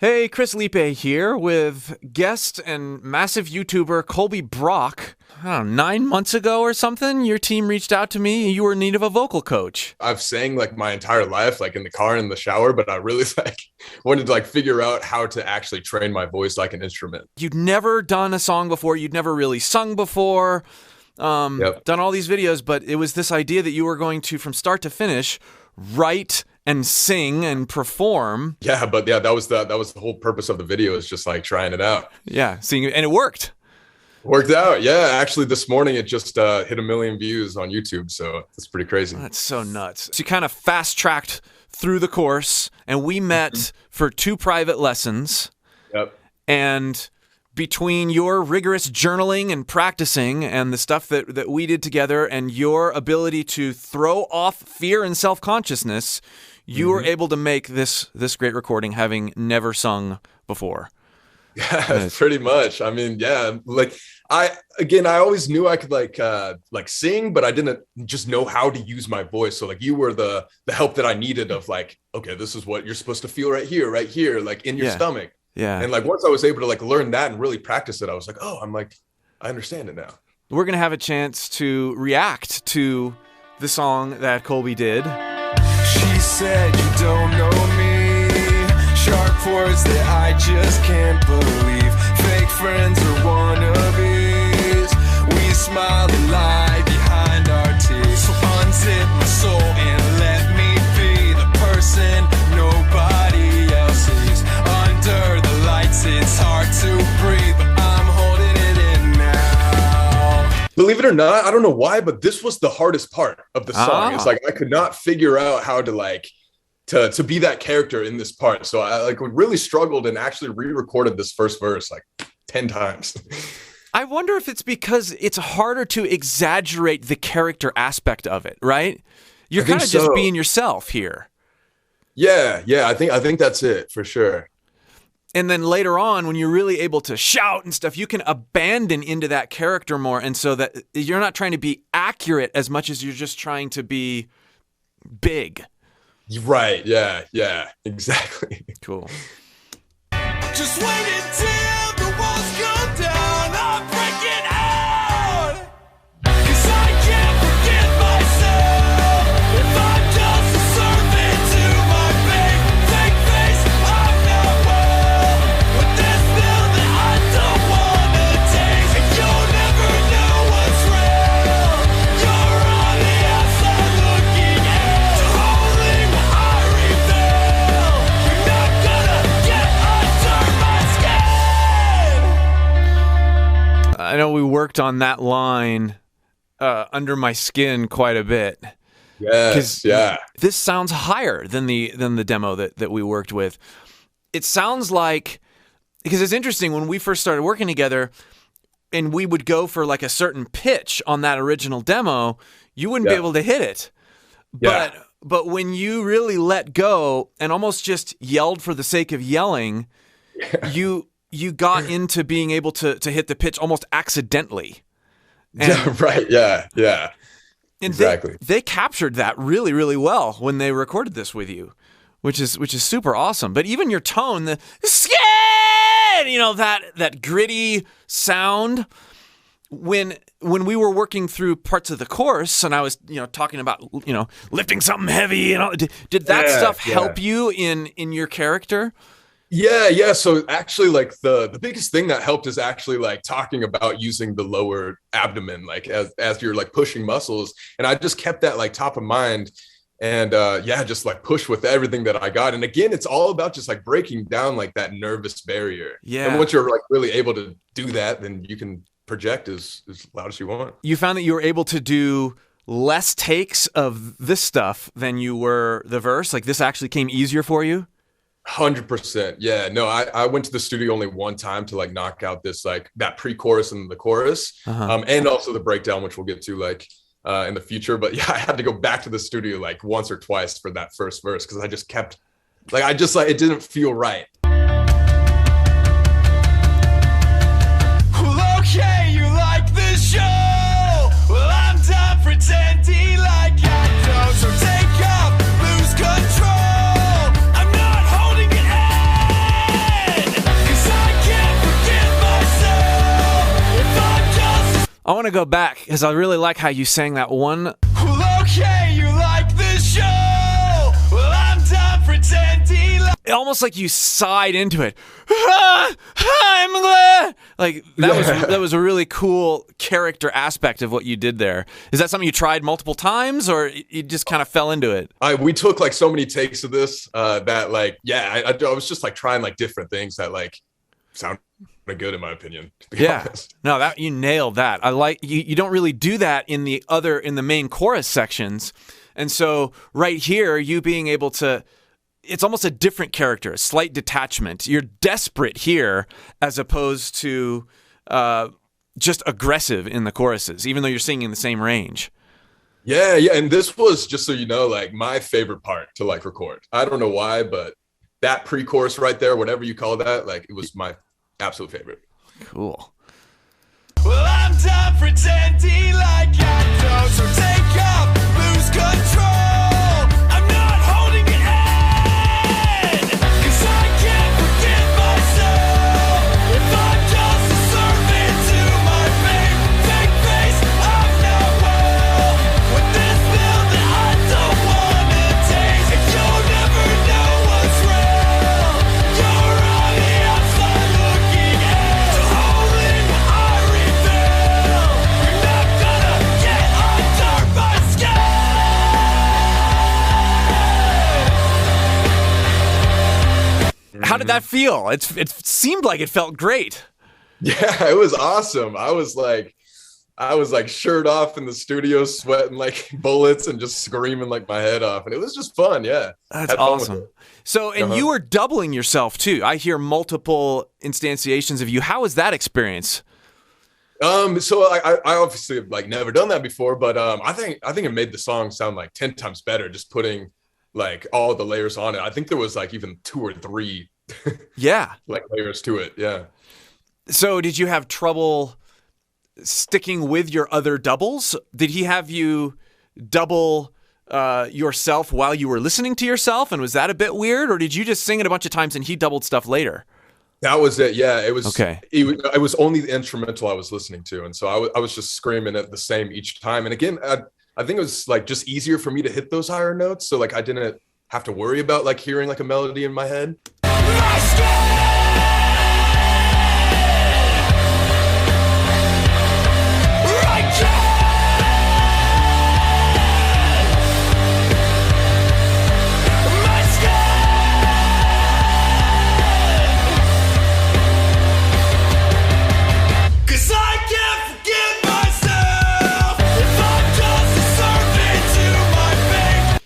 Hey, Chris Liepe here with guest and massive YouTuber Colby Brock. I don't know, 9 months ago or something, your team reached out to me and you were in need of a vocal coach. I've sang like my entire life, like in the car and in the shower, but I really wanted to figure out how to actually train my voice like an instrument. You'd never done a song before. You'd never really sung before, done all these videos, but it was this idea that you were going to, from start to finish, write and sing and perform. Yeah, but yeah, that was the whole purpose of the video, is just like trying it out. Yeah, and it worked. Worked out. Yeah, actually this morning it just hit 1 million views on YouTube, so it's pretty crazy. That's so nuts. So you kind of fast-tracked through the course, and we met for 2 private lessons. Yep. And between your rigorous journaling and practicing and the stuff that we did together and your ability to throw off fear and self-consciousness, you were able to make this great recording, having never sung before. Yeah, pretty much. I mean, yeah, I always knew I could like sing, but I didn't just know how to use my voice. So you were the help that I needed of okay, this is what you're supposed to feel right here, like in your stomach. Yeah. And once I was able to learn that and really practice it, I was like, oh, I understand it now. We're going to have a chance to react to the song that Colby did. She said you don't know me. Sharp words that I just can't believe. Fake friends or wannabes. We smile and lie behind our teeth. So unzip my soul and let me be the person nobody else sees. Under the lights it's hard to breathe, but I'm holding it in now. Believe it or not, I don't know why, but this was the hardest part of the song. It's I could not figure out how to be that character in this part. So I really struggled and actually re-recorded this first verse 10 times. I wonder if it's because it's harder to exaggerate the character aspect of it, right? You're kind of just being yourself here. Yeah, I think that's it for sure. And then later on, when you're really able to shout and stuff, you can abandon into that character more. And so that you're not trying to be accurate as much as you're just trying to be big. Right. Yeah, exactly. Cool. Just wait until the walls come down. I'm breaking out. 'Cause I can't forget myself. If I'm just a servant to my fake face, I'm not well. But there's still that I don't wanna taste. And you'll never know what's real. You're on the outside looking in. So only what I reveal. You're not gonna get under my skin. I know we worked on that line, under my skin, quite a bit. Yes, yeah. This sounds higher than the demo that we worked with. It sounds like, because it's interesting, when we first started working together and we would go for a certain pitch on that original demo, you wouldn't be able to hit it. But when you really let go and almost just yelled for the sake of yelling, you got into being able to hit the pitch almost accidentally. And, right. Yeah. And exactly. They captured that really, really well when they recorded this with you, which is super awesome. But even your tone, the skin, that gritty sound, when we were working through parts of the chorus and I was, talking about, lifting something heavy and all, did that stuff help you in your character? Yeah. So actually, the biggest thing that helped is actually talking about using the lower abdomen, as you're pushing muscles. And I just kept that top of mind, and just push with everything that I got. And again, it's all about just breaking down that nervous barrier. Yeah. And once you're really able to do that, then you can project as loud as you want. You found that you were able to do less takes of this stuff than you were the verse. This actually came easier for you? 100%. Yeah, no, I went to the studio only one time to knock out this that pre-chorus and the chorus, and also the breakdown, which we'll get to in the future. But yeah, I had to go back to the studio once or twice for that first verse because I just kept it didn't feel right. Well, okay, you like this show? Well, I'm done pretending like I don't. So take off, lose control. I'm not holding it in. want to go back because I really like how you sang that one. Well, okay, you like this show. Well, I'm done pretending like Almost like you sighed into it. I'm glad. Like that was a really cool character aspect of what you did there. Is that something you tried multiple times, or you just kind of fell into it? We took like so many takes of this that like, I was just like trying like different things that like sound good in my opinion, to be honest. No, that you nailed that. I like you don't really do that in the main chorus sections. And so right here, you being able to, it's almost a different character, a slight detachment. You're desperate here as opposed to just aggressive in the choruses, even though you're singing the same range. Yeah. And this was, just so you know, like my favorite part to like record. I don't know why, but that pre-chorus right there, whatever you call that, like it was my absolute favorite. Cool. well, I'm done pretending like I don't. So take off, lose control. I'm not holding it in, 'cause I can't forgive myself if I'm just a servant to my fake face. I'm not well with this pill that I don't wanna taste, and you'll never know what's real. You're on the outside looking in, so holding what I reveal. You're not gonna get under my skin. How did that feel? It seemed like it felt great. Yeah, it was awesome. I was like shirt off in the studio, sweating like bullets and just screaming like my head off. And it was just fun. Yeah. That's Had fun with awesome. it. So, and you were doubling yourself too. I hear multiple instantiations of you. How was that experience? So I obviously have like never done that before, but I think it made the song sound like 10 times better just putting like all the layers on it. I think there was like even 2 or 3 Yeah. like layers to it. Yeah. So did you have trouble sticking with your other doubles? Did he have you double yourself while you were listening to yourself? And was that a bit weird? Or did you just sing it a bunch of times and he doubled stuff later? That was it. Yeah, it was. Okay. It was only the instrumental I was listening to, and so I was just screaming it the same each time. And again, I think it was like just easier for me to hit those higher notes, so like I didn't have to worry about like hearing like a melody in my head. My skin. I can't. My skin. 'Cause I can't forgive myself if I'm just a servant to my fate.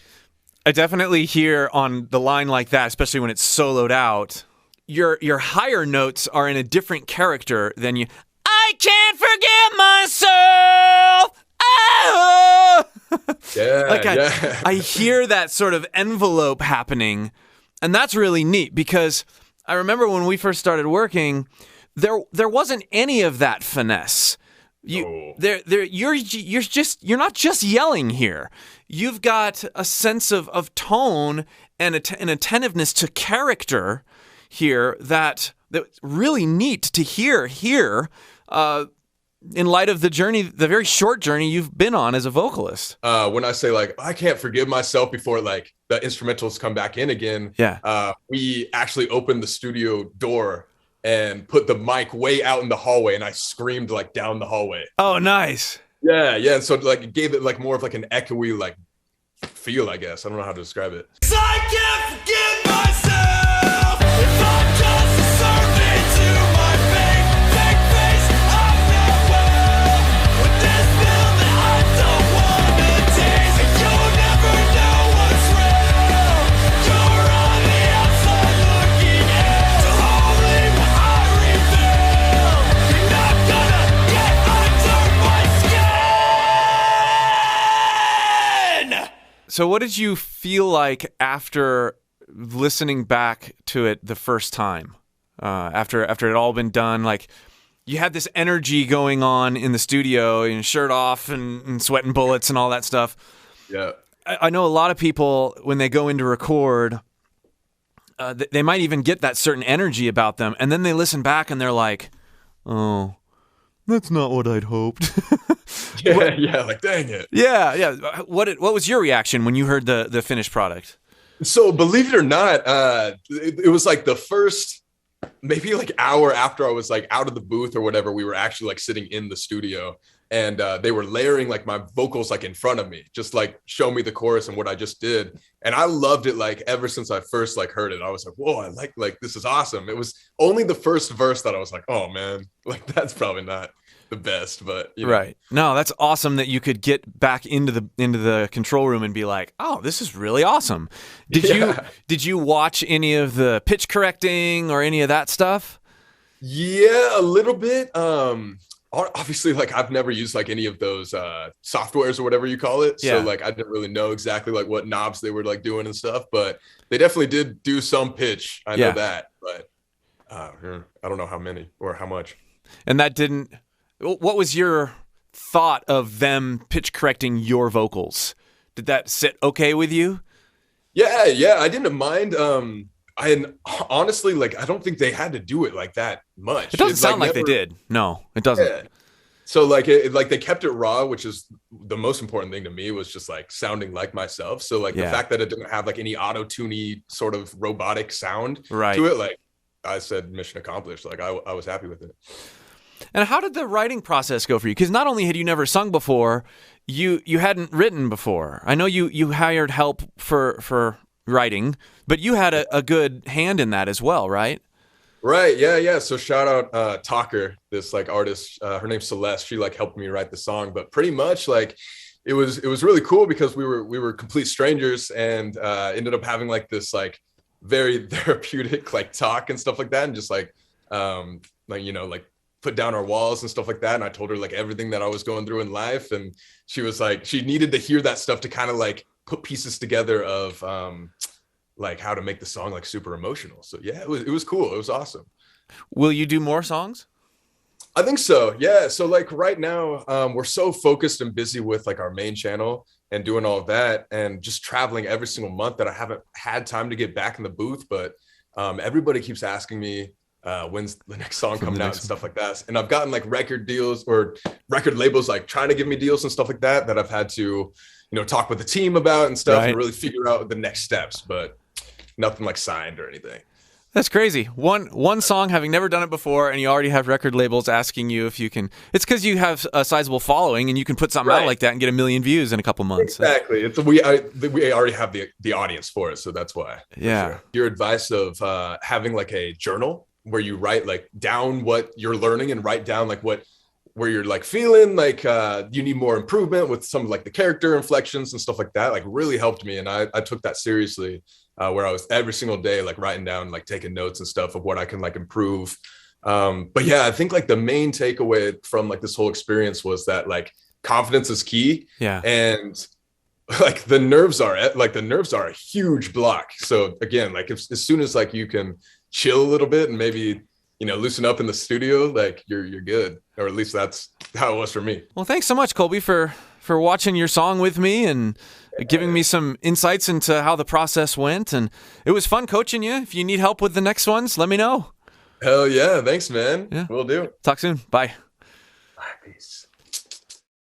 I definitely hear on the line like that, especially when it's soloed out, your higher notes are in a different character than you. I can't forgive myself. Oh! Yeah, Like yeah. I hear that sort of envelope happening, and that's really neat because I remember when we first started working, there wasn't any of that finesse. You're not just yelling here. You've got a sense of tone and an attentiveness to character here that's really neat to hear here. In light of the journey, the very short journey you've been on as a vocalist. When I say like I can't forgive myself before like the instrumentals come back in again, we actually opened the studio door and put the mic way out in the hallway, and I screamed like down the hallway. Oh, nice. Yeah. And so like it gave it like more of like an echoey like feel, I guess. I don't know how to describe it. 'Cause I can't forgive myself if I'm just a servant to my fake face. I'm not well with this pill that I don't wanna taste, and you'll never know what's real. You're on the outside looking in, so only what I reveal. You're not gonna get under my skin. So what did you feel like after listening back to it the first time? After it had all been done, like you had this energy going on in the studio, and shirt off and sweating bullets and all that stuff. Yeah. I know a lot of people when they go in to record, they might even get that certain energy about them, and then they listen back and they're like, "Oh, that's not what I'd hoped. Yeah, like dang it. Yeah. What was your reaction when you heard the finished product? So believe it or not, it was like the first maybe like hour after I was like out of the booth or whatever, we were actually like sitting in the studio, and they were layering like my vocals like in front of me, just like show me the chorus and what I just did. And I loved it. Like ever since I first like heard it, I was like, whoa, I like this is awesome. It was only the first verse that I was like, oh man, like that's probably not the best, but you know. Right. No, that's awesome that you could get back into the control room and be like, oh, this is really awesome. Did you watch any of the pitch correcting or any of that stuff? Yeah, a little bit. Obviously, like I've never used like any of those softwares or whatever you call it. Yeah. So like I didn't really know exactly like what knobs they were like doing and stuff, but they definitely did do some pitch. I know that, but I don't know how many or how much. And that didn't. What was your thought of them pitch correcting your vocals? Did that sit okay with you? Yeah, I didn't mind. Honestly, like I don't think they had to do it like that much. It doesn't sound like they did. No, it doesn't. Yeah. So like like they kept it raw, which is the most important thing to me, was just like sounding like myself. So like the fact that it didn't have like any auto-tuney sort of robotic sound to it, like I said, mission accomplished. Like I was happy with it. And how did the writing process go for you? Because not only had you never sung before, you hadn't written before. I know you hired help for writing, but you had a good hand in that as well, right? Right. Yeah. So shout out Talker, this like artist. Her name's Celeste. She like helped me write the song, but pretty much like it was really cool because we were complete strangers, and ended up having like this like very therapeutic like talk and stuff like that, and just like you know, like put down our walls and stuff like that. And I told her like everything that I was going through in life, and she was like, she needed to hear that stuff to kind of like put pieces together of like how to make the song like super emotional. So yeah, it was cool. It was awesome. Will you do more songs? I think so. Yeah. So like right now, we're so focused and busy with like our main channel and doing all of that, and just traveling every single month, that I haven't had time to get back in the booth. But everybody keeps asking me when's the next song coming out and stuff like that. And I've gotten like record deals or record labels like trying to give me deals and stuff like that, that I've had to, you know, talk with the team about and stuff, and really figure out the next steps, but nothing like signed or anything. That's crazy. One song, having never done it before, and you already have record labels asking you if you can. It's because you have a sizable following, and you can put something out like that and get 1 million views in a couple months. Exactly. It's we already have the audience for it, so that's why. Yeah. Sure. Your advice of having like a journal where you write like down what you're learning, and write down like where you're like feeling like you need more improvement with some of like the character inflections and stuff like that, like really helped me. And I took that seriously, where I was every single day like writing down, like taking notes and stuff of what I can like improve. But yeah, I think like the main takeaway from like this whole experience was that like confidence is key. Yeah. And like the nerves are a huge block. So again, like as soon as like you can chill a little bit and maybe, you know, loosen up in the studio, like you're good, or at least that's how it was for me. Well, thanks so much, Colby, for watching your song with me and giving me some insights into how the process went. And it was fun coaching you. If you need help with the next ones, let me know. Hell yeah. Thanks, man. Yeah. Will do. Talk soon. Bye. Bye. Peace.